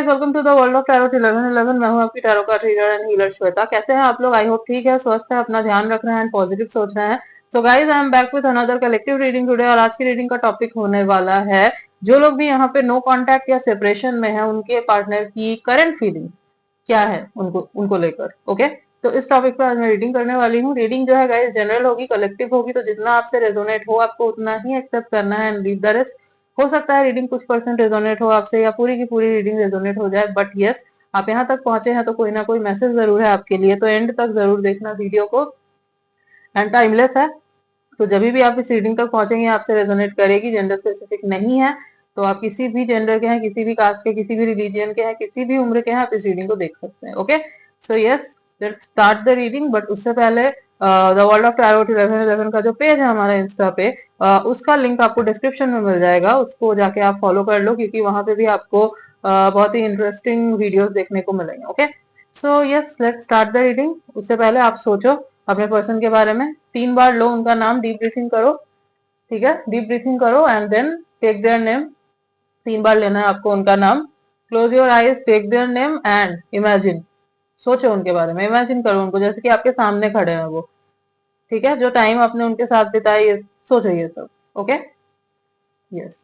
Guys, welcome to the world of tarot 1111। मैं हूं आपकी tarot card reader and healer Shweta. कैसे हैं आप लोग? आई होप ठीक है, स्वस्थ है, अपना ध्यान रख रहे हैं एंड पॉजिटिव सोच रहे हैं। So guys, I am back with another collective reading today. और आज की रीडिंग का टॉपिक होने वाला है, जो लोग भी यहाँ पे नो कॉन्टैक्ट या सेपरेशन में है, उनके पार्टनर की करंट फीलिंग क्या है उनको उनको लेकर। ओके, तो इस टॉपिक पर आज मैं रीडिंग करने वाली हूँ। रीडिंग जो है गाइस जनरल होगी, कलेक्टिव होगी, तो जितना आपसे रेजोनेट हो आपको उतना ही एक्सेप्ट करना है एंड लीव द रेस्ट। हो सकता है रीडिंग कुछ परसेंट रेजोनेट हो आपसे या पूरी की पूरी रीडिंग रेजोनेट हो जाए, बट यस, आप यहाँ तक पहुंचे हैं तो कोई ना कोई मैसेज जरूर है आपके लिए, तो एंड तक जरूर देखना वीडियो को। एंड टाइमलेस है, तो जब भी आप इस रीडिंग तक पहुंचेंगे आपसे रेजोनेट करेगी। जेंडर स्पेसिफिक नहीं है, तो आप किसी भी जेंडर के हैं, किसी भी कास्ट के, किसी भी रिलीजियन के हैं, किसी भी उम्र के हैं, आप इस रीडिंग को देख सकते हैं। Okay, so yes, let's start the reading. But उससे पहले द वर्ल्ड ऑफ टैरो 1111 का जो पेज है हमारा इंस्टा पे, उसका लिंक आपको डिस्क्रिप्शन में मिल जाएगा, उसको जाके आप फॉलो कर लो, क्योंकि वहां पे भी आपको बहुत ही इंटरेस्टिंग वीडियोस देखने को मिलेंगे। Okay, so yes, let's start the reading. उससे पहले आप सोचो अपने पर्सन के बारे में, 3 बार लो उनका नाम, डीप ब्रीथिंग करो। ठीक है, डीप ब्रीथिंग करो and then take their name. 3 बार लेना है आपको उनका नाम। Close your eyes, take their name and imagine. सोचो उनके बारे में, इमेजिन करो उनको जैसे कि आपके सामने खड़े हैं वो। ठीक है, जो टाइम आपने उनके साथ बिताई है, सोचो ये सब। Okay, yes,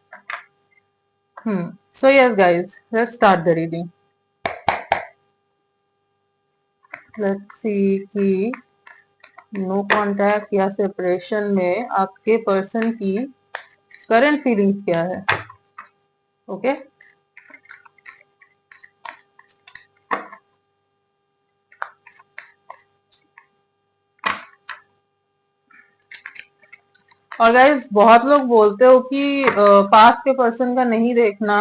so yes guys, let's start the reading. Let's see कि नो कॉन्टैक्ट या सेपरेशन में आपके पर्सन की करंट फीलिंग्स क्या है। ओके, और गाइज बहुत लोग बोलते हो कि पास्ट के पर्सन का नहीं देखना,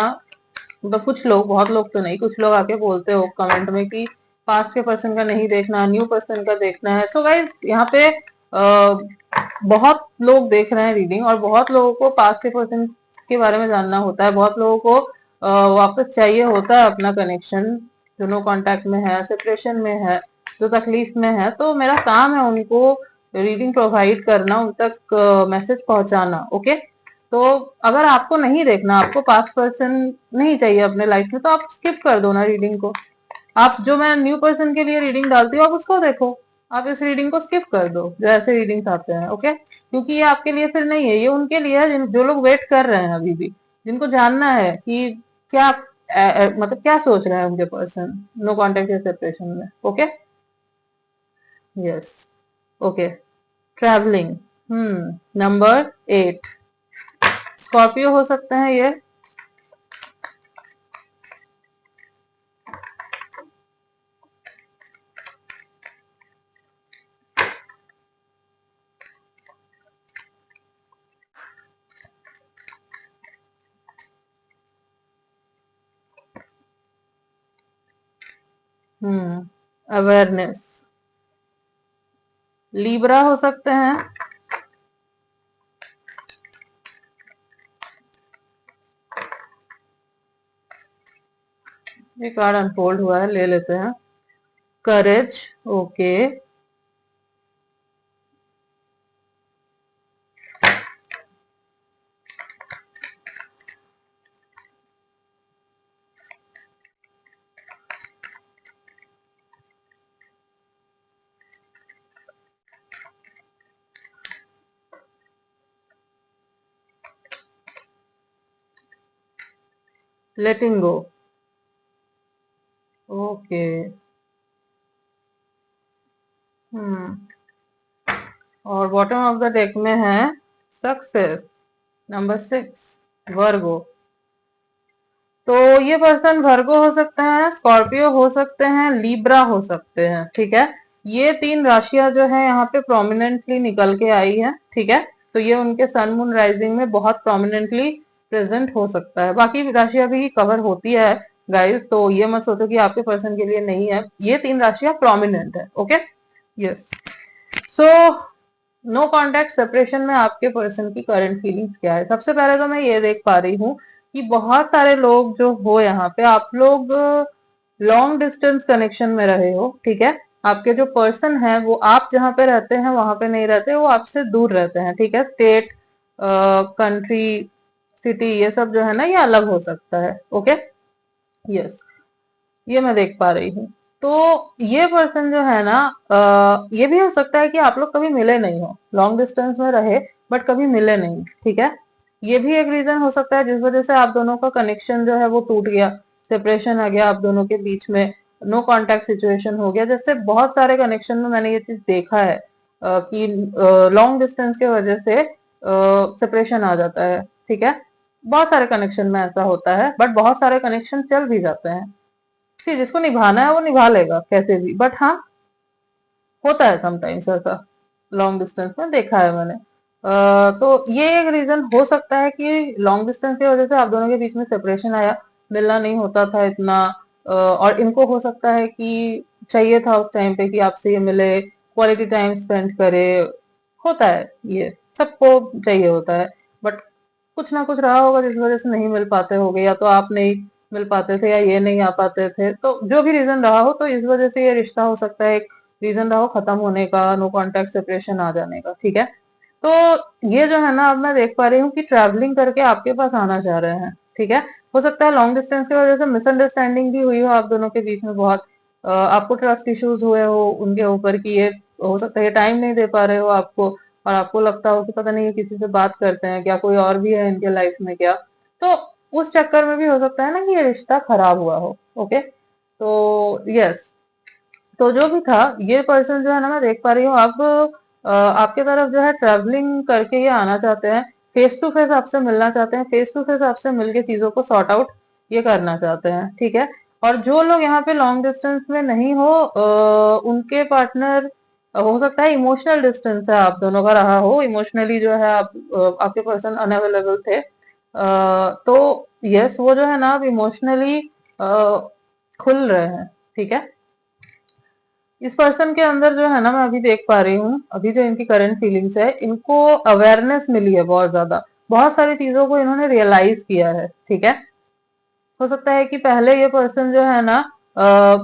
मतलब कुछ लोग, बहुत लोग तो नहीं, कुछ लोग आके बोलते हो कमेंट में कि पास्ट के पर्सन का नहीं देखना, न्यू पर्सन का देखना है। सो गाइज यहाँ पे बहुत लोग देख रहे हैं रीडिंग, और बहुत लोगों को पास्ट के पर्सन के बारे में जानना होता है, बहुत लोगों को वापस चाहिए होता है अपना कनेक्शन, जो नो कॉन्टैक्ट में है, सेपरेशन में है, जो तकलीफ में है। तो मेरा काम है उनको रीडिंग प्रोवाइड करना, उन तक मैसेज पहुंचाना। ओके, तो अगर आपको नहीं देखना, आपको पास्ट पर्सन नहीं चाहिए अपने लाइफ में, तो आप स्किप कर दो ना रीडिंग को। आप, जो मैं न्यू पर्सन के लिए रीडिंग डालती हूँ, आप उसको देखो। आप इस रीडिंग को स्किप कर दो, जो ऐसे रीडिंग्स आते हैं। ओके, क्योंकि ये आपके लिए फिर नहीं है, ये उनके लिए है जो लोग वेट कर रहे हैं अभी भी, जिनको जानना है कि क्या मतलब क्या सोच रहे हैं उनके पर्सन नो कॉन्टेक्ट या सेपरेशन में। Okay, yes, okay, travelling, number 8, Scorpio हो सकते हैं ये। अवेयरनेस, लीब्रा हो सकते हैं। ये कार्ड अनफोल्ड हुआ है, ले लेते हैं। करेज, ओके, लेटिंग गो, ओके, और बॉटम ऑफ द डेक में है सक्सेस, नंबर 6, वर्गो। तो ये पर्सन वर्गो हो सकते हैं, स्कॉर्पियो हो सकते हैं, लीब्रा हो सकते हैं। ठीक है, ये 3 राशियां जो है यहाँ पे प्रोमिनेंटली निकल के आई है। ठीक है, तो ये उनके सन मून राइजिंग में बहुत प्रोमिनेंटली प्रेजेंट हो सकता है। बाकी राशियां भी कवर होती है गाइस, तो ये मत सोचो कि आपके पर्सन के लिए नहीं है, ये 3 राशियां प्रोमिनेंट है। Okay, yes, so no contact separation में आपके पर्सन की करंट फीलिंग्स क्या है। सबसे पहले तो मैं ये देख पा रही हूँ कि बहुत सारे लोग जो हो यहाँ पे, आप लोग लॉन्ग डिस्टेंस कनेक्शन में रहे हो। ठीक है, आपके जो पर्सन है वो आप जहाँ पे रहते हैं वहां पे नहीं रहते, वो आपसे दूर रहते हैं। ठीक है, स्टेट, कंट्री, सिटी, ये सब जो है ना, ये अलग हो सकता है। ओके, यस, ये मैं देख पा रही हूँ। तो ये पर्सन जो है ना, ये भी हो सकता है कि आप लोग कभी मिले नहीं हो, लॉन्ग डिस्टेंस में रहे बट कभी मिले नहीं, ठीक है। ये भी एक रीजन हो सकता है जिस वजह से आप दोनों का कनेक्शन जो है वो टूट गया, सेपरेशन आ गया आप दोनों के बीच में, नो कांटेक्ट सिचुएशन हो गया। जैसे बहुत सारे कनेक्शन में मैंने ये चीज देखा है कि लॉन्ग डिस्टेंस की वजह से सेपरेशन आ जाता है, ठीक है। बहुत सारे कनेक्शन में ऐसा होता है, बट बहुत सारे कनेक्शन चल भी जाते हैं। See, जिसको निभाना है वो निभा लेगा कैसे भी, बट हाँ, होता है समटाइम्स ऐसा, लॉन्ग डिस्टेंस में देखा है मैंने। तो ये एक रीजन हो सकता है कि लॉन्ग डिस्टेंस की वजह से आप दोनों के बीच में सेपरेशन आया, मिलना नहीं होता था इतना। और इनको हो सकता है कि चाहिए था उस टाइम पे कि आपसे ये मिले, क्वालिटी टाइम स्पेंड करे, होता है ये, सबको चाहिए होता है। बट कुछ ना कुछ रहा होगा जिस वजह से नहीं मिल पाते होगे, या तो आप नहीं मिल पाते थे या ये नहीं आ पाते थे, तो जो भी रीजन रहा हो, तो इस वजह से ये रिश्ता हो सकता है एक रीजन रहा हो खत्म होने का, नो कांटेक्ट सेपरेशन आ जाने का, ठीक है। तो ये जो है ना, अब मैं देख पा रही हूँ कि ट्रैवलिंग करके आपके पास आना चाह रहे हैं, ठीक है। हो सकता है लॉन्ग डिस्टेंस की वजह से मिसअंडरस्टैंडिंग भी हुई हो आप दोनों के बीच में बहुत, आपको ट्रस्ट इश्यूज हुए हो उनके ऊपर कि ये हो सकता है ये टाइम नहीं दे पा रहे हो आपको, और आपको लगता हो कि पता नहीं ये किसी से बात करते हैं क्या, कोई और भी है इनके लाइफ में क्या। तो उस चक्कर में भी हो सकता है ना कि ये रिश्ता खराब हुआ हो, ओके। तो यस, तो जो भी था, ये पर्सन जो है ना, मैं देख पा रही हूँ अब आपके तरफ जो है ट्रैवलिंग करके ये आना चाहते हैं, फेस टू फेस आपसे मिलना चाहते हैं, फेस टू फेस आपसे मिलके चीजों को सॉर्ट आउट ये करना चाहते हैं, ठीक है। और जो लोग यहाँ पे लॉन्ग डिस्टेंस में नहीं हो, उनके पार्टनर हो सकता है इमोशनल डिस्टेंस है आप दोनों का रहा हो, इमोशनली जो है आप आपके पर्सन अनअवेलेबल थे। तो यस, वो जो है ना अब इमोशनली खुल रहे हैं, ठीक है। इस पर्सन के अंदर जो है ना, मैं अभी देख पा रही हूँ, अभी जो इनकी करंट फीलिंग्स है, इनको अवेयरनेस मिली है बहुत ज्यादा, बहुत सारी चीजों को इन्होंने रियलाइज किया है, ठीक है। हो सकता है कि पहले ये पर्सन जो है ना, अ,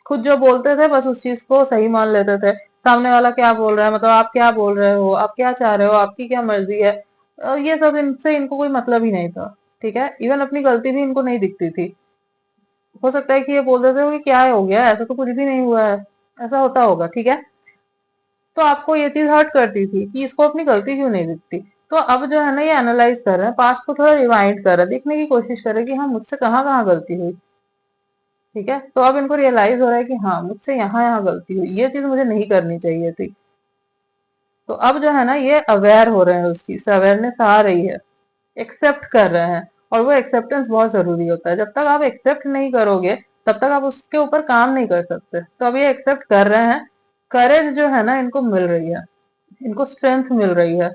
खुद जो बोलते थे बस उस चीज को सही मान लेते थे, सामने वाला क्या बोल रहा है, मतलब आप क्या बोल रहे हो, आप क्या चाह रहे हो, आपकी क्या मर्जी है, ये सब इनसे इनको कोई मतलब ही नहीं था, ठीक है। इवन अपनी गलती भी इनको नहीं दिखती थी। हो सकता है कि ये बोल देते हो कि क्या हो गया, ऐसा तो कुछ भी नहीं हुआ है, ऐसा होता होगा, ठीक है। तो आपको ये चीज हर्ट करती थी कि इसको अपनी गलती क्यों नहीं दिखती। तो अब जो है ना, ये एनालाइज कर रहे हैं, पास्ट को थोड़ा रिवाइंड कर रहे हैं, देखने की कोशिश कर रहे हैं कि हाँ, मुझसे कहाँ कहाँ गलती हुई, ठीक है। तो अब इनको रियलाइज हो रहा है कि हाँ, मुझसे यहाँ यहाँ गलती हुई, ये चीज मुझे नहीं करनी चाहिए थी। तो अब जो है ना, ये अवेयर हो रहे हैं, उस चीज से अवेयरनेस आ रही है, एक्सेप्ट कर रहे हैं। और वो एक्सेप्टेंस बहुत जरूरी होता है, जब तक आप एक्सेप्ट नहीं करोगे तब तक आप उसके ऊपर काम नहीं कर सकते। तो अब ये एक्सेप्ट कर रहे हैं, करेज जो है ना इनको मिल रही है, इनको स्ट्रेंथ मिल रही है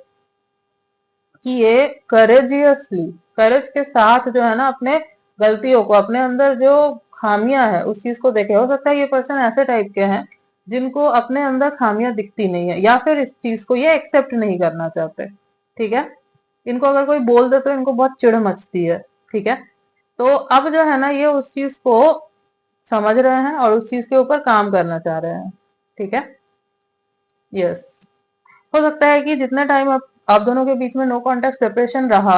कि ये करेजियसली, करेज के साथ जो है ना, अपने गलतियों को, अपने अंदर जो खामियां है उस चीज को देखे। हो सकता है ये पर्सन ऐसे टाइप के हैं जिनको अपने अंदर खामियां दिखती नहीं है, या फिर इस चीज को ये एक्सेप्ट नहीं करना चाहते, ठीक है। इनको अगर कोई बोल दे तो इनको बहुत चिढ़ मचती है, ठीक है। तो अब जो है ना, ये उस चीज को समझ रहे हैं और उस चीज के ऊपर काम करना चाह रहे हैं, ठीक है। यस, हो सकता है कि जितने टाइम आप दोनों के बीच में नो कांटेक्ट सेपरेशन रहा,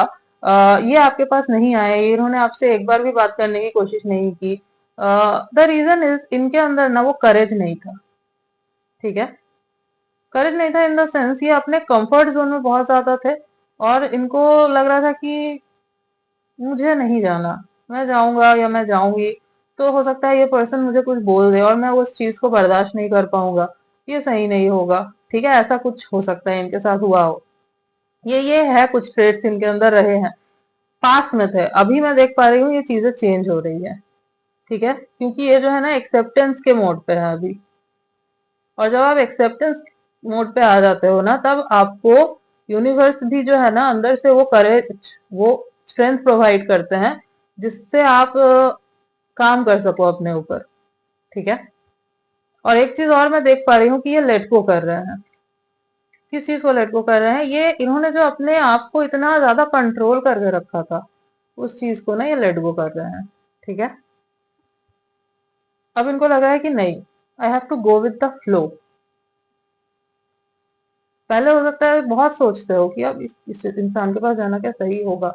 ये आपके पास नहीं आए, इन्होंने आपसे एक बार भी बात करने की कोशिश नहीं की। द रीजन इज, इनके अंदर ना वो करेज नहीं था, ठीक है। करेज नहीं था इन द सेंस, ये अपने कंफर्ट जोन में बहुत ज्यादा थे, और इनको लग रहा था कि मुझे नहीं जाना, मैं जाऊंगा या मैं जाऊंगी तो हो सकता है ये पर्सन मुझे कुछ बोल दे और मैं उस चीज को बर्दाश्त नहीं कर पाऊंगा, ये सही नहीं होगा, ठीक है। ऐसा कुछ हो सकता है इनके साथ हुआ हो। ये है, कुछ ट्रेड्स इनके अंदर रहे हैं, पास्ट में थे, अभी मैं देख पा रही हूँ ये चीजें चेंज हो रही है, ठीक है। क्योंकि ये जो है ना, एक्सेप्टेंस के मोड पे है अभी। और जब आप एक्सेप्टेंस मोड पे आ जाते हो ना, तब आपको यूनिवर्स भी जो है ना, अंदर से वो करेज, वो स्ट्रेंथ प्रोवाइड करते हैं जिससे आप काम कर सको अपने ऊपर, ठीक है। और एक चीज और मैं देख पा रही हूँ कि ये लेट गो कर रहे हैं। किस चीज को लेट गो कर रहे हैं, ये इन्होंने जो अपने आप को इतना ज्यादा कंट्रोल करके रखा था, उस चीज को ना ये लेट गो कर रहे हैं, ठीक है। अब इनको लगा है कि नहीं, I have to go with the flow. पहले हो सकता है बहुत सोचते हो कि अब इस इंसान के पास जाना क्या सही होगा,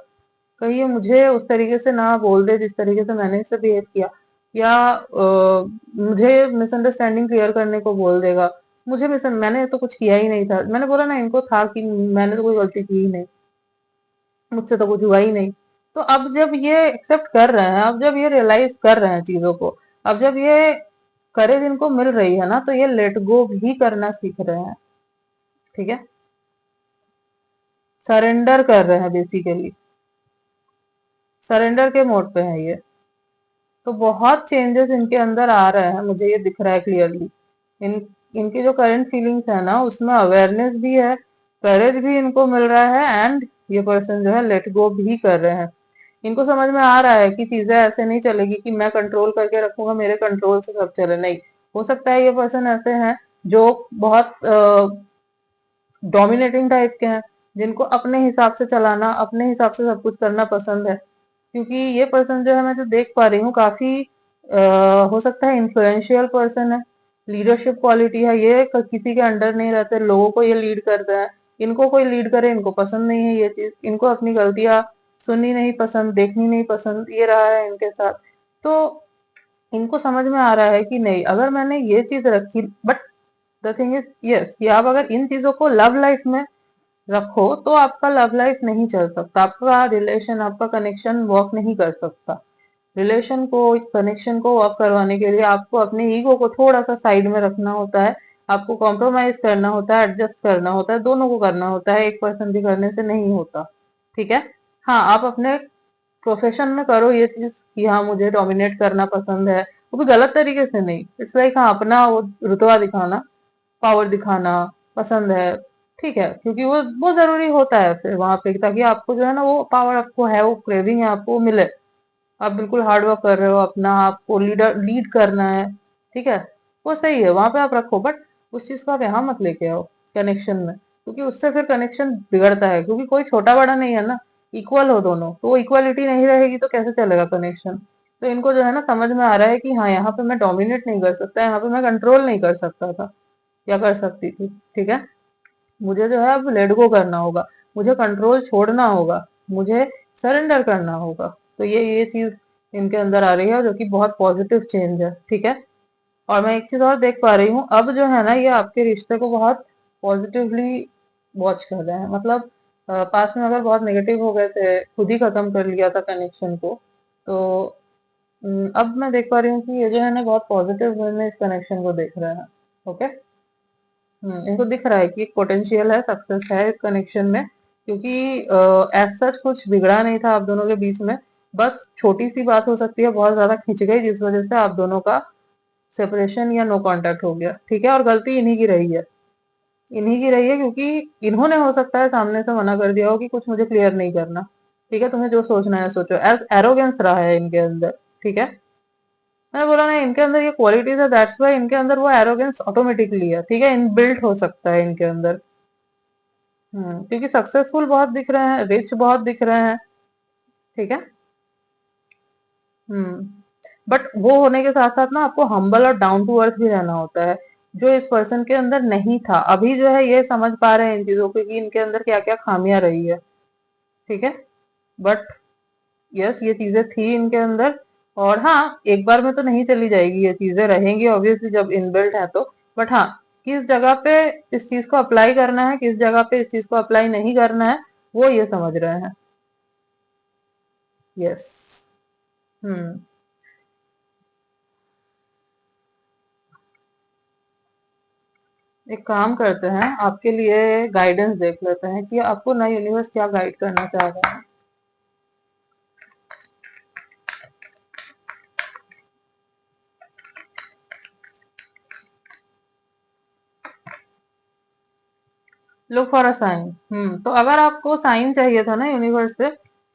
कहीं ये मुझे उस तरीके से ना बोल दे जिस तरीके से मैंने इससे बिहेव किया, या मुझे मिसअंडरस्टैंडिंग क्लियर करने को बोल देगा। मैंने तो कुछ किया ही नहीं था, मैंने बोला ना इनको था कि मैंने तो कोई गलती की ही नहीं, मुझसे तो कुछ हुआ ही नहीं। तो अब जब ये एक्सेप्ट कर रहे हैं, अब जब ये रियलाइज कर रहे हैं चीजों को, अब जब ये करेज इनको मिल रही है ना, तो ये लेट गो भी करना सीख रहे हैं। ठीक है, सरेंडर कर रहे हैं, बेसिकली सरेंडर के मोड पे है ये। तो बहुत चेंजेस इनके अंदर आ रहे हैं, मुझे ये दिख रहा है क्लियरली। इन इनकी जो करंट फीलिंग्स है ना, उसमें अवेयरनेस भी है, करेज भी इनको मिल रहा है, एंड ये पर्सन जो है लेट गो भी कर रहे हैं। इनको समझ में आ रहा है कि चीजें ऐसे नहीं चलेगी कि मैं कंट्रोल करके रखूंगा, मेरे कंट्रोल से सब चले, नहीं। हो सकता है ये पर्सन ऐसे हैं जो बहुत डोमिनेटिंग टाइप के हैं, जिनको अपने हिसाब से चलाना, अपने हिसाब से सब कुछ करना पसंद है। क्योंकि ये पर्सन जो है, मैं जो देख पा रही हूँ, काफी हो सकता है इन्फ्लुएंशियल पर्सन है, लीडरशिप क्वालिटी है, ये किसी के अंडर नहीं रहते, लोगों को ये लीड करते हैं। इनको कोई लीड करे इनको पसंद नहीं है ये चीज, इनको अपनी गलतियां सुननी नहीं पसंद, देखनी नहीं पसंद, ये रहा है इनके साथ। तो इनको समझ में आ रहा है कि नहीं, अगर मैंने ये चीज रखी, but the thing is yes, कि आप अगर इन चीजों को लव लाइफ में रखो तो आपका लव लाइफ नहीं चल सकता, आपका रिलेशन, आपका कनेक्शन वर्क नहीं कर सकता। रिलेशन को, कनेक्शन को वर्क करवाने के लिए आपको अपने ईगो को थोड़ा सा साइड में रखना होता है, आपको कॉम्प्रोमाइज करना होता है, एडजस्ट करना होता है, दोनों को करना होता है, एक पर्सन भी करने से नहीं होता। ठीक है, हाँ, आप अपने प्रोफेशन में करो ये चीज कि हाँ मुझे डोमिनेट करना पसंद है, वो भी गलत तरीके से नहीं, इट्स लाइक हाँ अपना वो रुतबा दिखाना, पावर दिखाना पसंद है। ठीक है, क्योंकि वो जरूरी होता है फिर वहां पे, ताकि आपको जो है ना वो पावर आपको है, वो क्रेविंग है, आपको मिले। आप बिल्कुल हार्ड वर्क कर रहे हो, अपना आपको लीड करना है। ठीक है, वो सही है, वहां पे आप रखो, बट उस चीज को आप यहाँ मत लेके आओ कनेक्शन में, क्योंकि उससे फिर कनेक्शन बिगड़ता है, क्योंकि कोई छोटा बड़ा नहीं है ना, इक्वल हो दोनों, तो वो इक्वलिटी नहीं रहेगी तो कैसे चलेगा कनेक्शन। तो इनको जो है ना समझ में आ रहा है कि हाँ यहाँ पे मैं डोमिनेट नहीं कर सकता, यहाँ पे मैं कंट्रोल नहीं कर सकता था या कर सकती थी। ठीक है, मुझे जो है अब लेट गो करना होगा, मुझे कंट्रोल छोड़ना होगा, मुझे सरेंडर करना होगा। तो ये चीज इनके अंदर आ रही है, जो कि बहुत पॉजिटिव चेंज है। ठीक है, और मैं एक चीज और देख पा रही हूँ, अब जो है ना ये आपके रिश्ते को बहुत पॉजिटिवली वॉच कर रहे हैं। मतलब पास में अगर बहुत नेगेटिव हो गए थे, खुद ही खत्म कर लिया था कनेक्शन को, तो अब मैं देख पा रही हूँ कि ये जो है ना बहुत पॉजिटिव वे में इस कनेक्शन को देख रहे हैं। ओके, इनको दिख रहा है कि एक पोटेंशियल है, सक्सेस है इस कनेक्शन में, क्योंकि एज सच कुछ बिगड़ा नहीं था आप दोनों के बीच में। बस छोटी सी बात हो सकती है, बहुत ज्यादा खिंच गई, जिस वजह से आप दोनों का सेपरेशन या नो कांटेक्ट हो गया। ठीक है, और गलती इन्हीं की रही है, इन्हीं की रही है, क्योंकि इन्होंने हो सकता है सामने से मना कर दिया हो कि कुछ मुझे क्लियर नहीं करना। ठीक है, तुम्हें जो सोचना है सोचो, एज एरोगेंस रहा है इनके अंदर। ठीक है, मैंने बोला ना इनके अंदर ये क्वालिटीज है, दैट्स वाई इनके अंदर वो एरोगेंस ऑटोमेटिकली है। ठीक है, इनबिल्ट हो सकता है इनके अंदर। क्योंकि सक्सेसफुल बहुत दिख रहे हैं, रिच बहुत दिख रहे हैं। ठीक है, बट वो होने के साथ साथ ना आपको हम्बल और डाउन टू अर्थ भी रहना होता है, जो इस पर्सन के अंदर नहीं था। अभी जो है ये समझ पा रहे हैं इन चीजों को कि इनके अंदर क्या क्या खामियां रही है। ठीक है, बट यस ये चीजें थी इनके अंदर, और हाँ एक बार में तो नहीं चली जाएगी, ये चीजें रहेंगी ऑब्वियसली जब इनबिल्ट है तो। बट हाँ, किस जगह पे इस चीज को अप्लाई करना है, किस जगह पे इस चीज को अप्लाई नहीं करना है, वो ये समझ रहे हैं। यस। हम्म एक काम करते हैं, आपके लिए गाइडेंस देख लेते हैं कि आपको ना यूनिवर्स क्या गाइड करना चाह रहा है। Look for a sign. तो अगर आपको साइन चाहिए था ना यूनिवर्स से,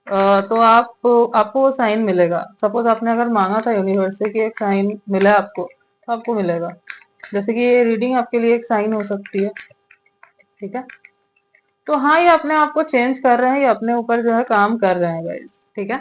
तो आपको वो साइन मिलेगा। सपोज आपने अगर मांगा था यूनिवर्स से कि एक साइन मिला आपको, तो आपको मिलेगा। जैसे कि ये रीडिंग आपके लिए एक साइन हो सकती है। ठीक है, तो हाँ ये अपने आप को चेंज कर रहे हैं, ये अपने ऊपर जो है काम कर रहे हैं गाइस। ठीक है,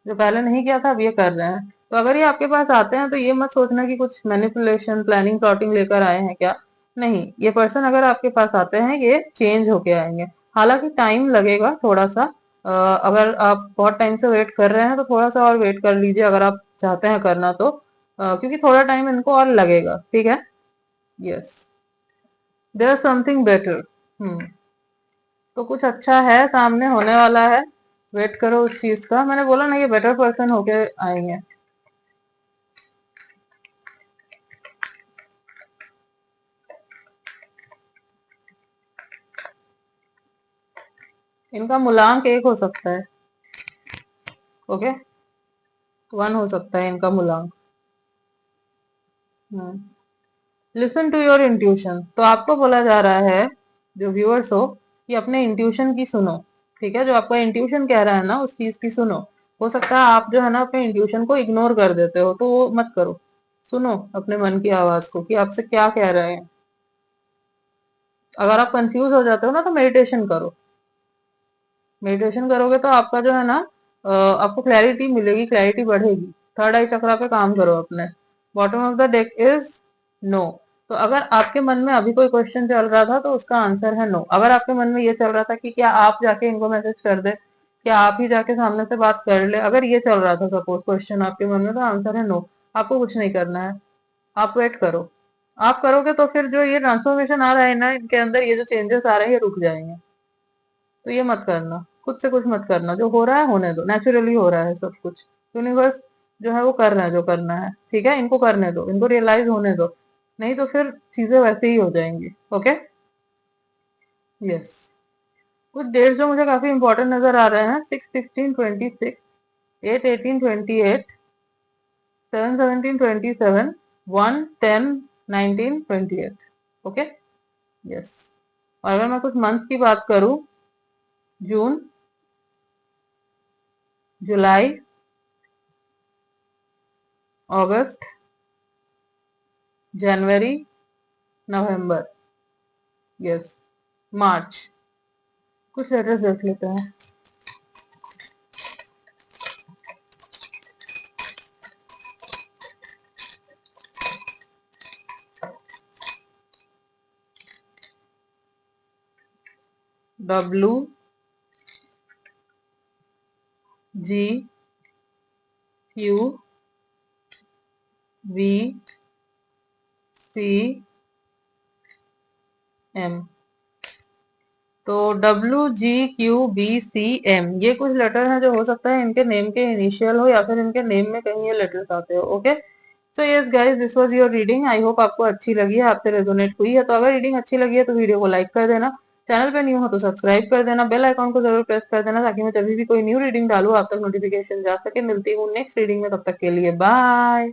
जो पहले नहीं किया था अब ये कर रहे हैं। तो अगर ये आपके पास आते हैं तो ये मत सोचना कि कुछ मैनिपुलेशन, प्लानिंग, प्लॉटिंग लेकर आए हैं क्या। नहीं, ये पर्सन अगर आपके पास आते हैं ये चेंज होके आएंगे। हालांकि टाइम लगेगा थोड़ा सा, अगर आप बहुत टाइम से वेट कर रहे हैं तो थोड़ा सा और वेट कर लीजिए, अगर आप चाहते हैं करना तो। क्योंकि थोड़ा टाइम इनको और लगेगा, ठीक है। Yes, there something better. तो कुछ अच्छा है सामने होने वाला है, वेट करो उस चीज का। मैंने बोला ना ये बेटर पर्सन होके आएंगे। इनका मूलांक 1 हो सकता है, ओके, 1 हो सकता है इनका मूलांक। Listen to your intuition. तो आपको बोला जा रहा है, जो व्यूअर्स हो, कि अपने इंट्यूशन की सुनो, ठीक है। जो आपका इंट्यूशन कह रहा है ना उस चीज की सुनो। हो सकता है आप जो है ना अपने इंट्यूशन को इग्नोर कर देते हो, तो वो मत करो। सुनो अपने मन की आवाज को कि आपसे क्या कह रहे हैं। अगर आप कंफ्यूज हो जाते हो ना तो मेडिटेशन करो। मेडिटेशन करोगे तो आपका जो है ना आपको क्लैरिटी मिलेगी, क्लैरिटी बढ़ेगी। थर्ड आई चक्रा पे काम करो अपने। Bottom of the deck is no. तो अगर आपके मन में अभी कोई क्वेश्चन चल रहा था तो उसका आंसर है नो। अगर आपके मन में ये चल रहा था कि क्या आप जाके इनको मैसेज कर दे, क्या आप ही जाके सामने से बात कर ले, अगर ये चल रहा था सपोज क्वेश्चन आपके मन में, तो आंसर है नो। आपको कुछ नहीं करना है, आप वेट करो। आप करोगे तो फिर जो ये ट्रांसफॉर्मेशन आ रहा है ना इनके अंदर, ये जो चेंजेस आ रहे हैं ये रुक जाएंगे। तो ये मत करना, खुद से कुछ मत करना। जो हो रहा है होने दो, नेचुरली हो रहा है सब कुछ। यूनिवर्स जो है वो कर रहा है जो करना है, ठीक है। इनको करने दो, इनको रियलाइज होने दो, नहीं तो फिर चीजें वैसे ही हो जाएंगी, ओके। यस, कुछ डेट्स जो मुझे काफी इंपॉर्टेंट नजर आ रहे हैं। 6/16/26, 8/18/28, 7/17/27, 1/10/19/28, ओके। यस, और अगर मैं कुछ मंथ की बात करूं, जून, जुलाई, अगस्त, जनवरी, नवंबर, यस, मार्च। कुछ लेटर्स देख लेते हैं। W, G, Q, V, C, M. तो W, G, Q, B, C, M, ये कुछ लेटर हैं जो हो सकता है इनके नेम के इनिशियल हो या फिर इनके नेम में कहीं ये लेटर्स आते हो, okay. So yes guys, this was your reading. I hope आपको अच्छी लगी है, आपसे रेजोनेट हुई है। तो अगर रीडिंग अच्छी लगी है तो वीडियो को लाइक कर देना, चैनल पे न्यू हो तो सब्सक्राइब कर देना, बेल आइकॉन को जरूर प्रेस कर देना, ताकि मैं जब भी कोई न्यू रीडिंग डालू आप तक नोटिफिकेशन जा सके। मिलती हूँ नेक्स्ट रीडिंग में, तब तक के लिए बाय।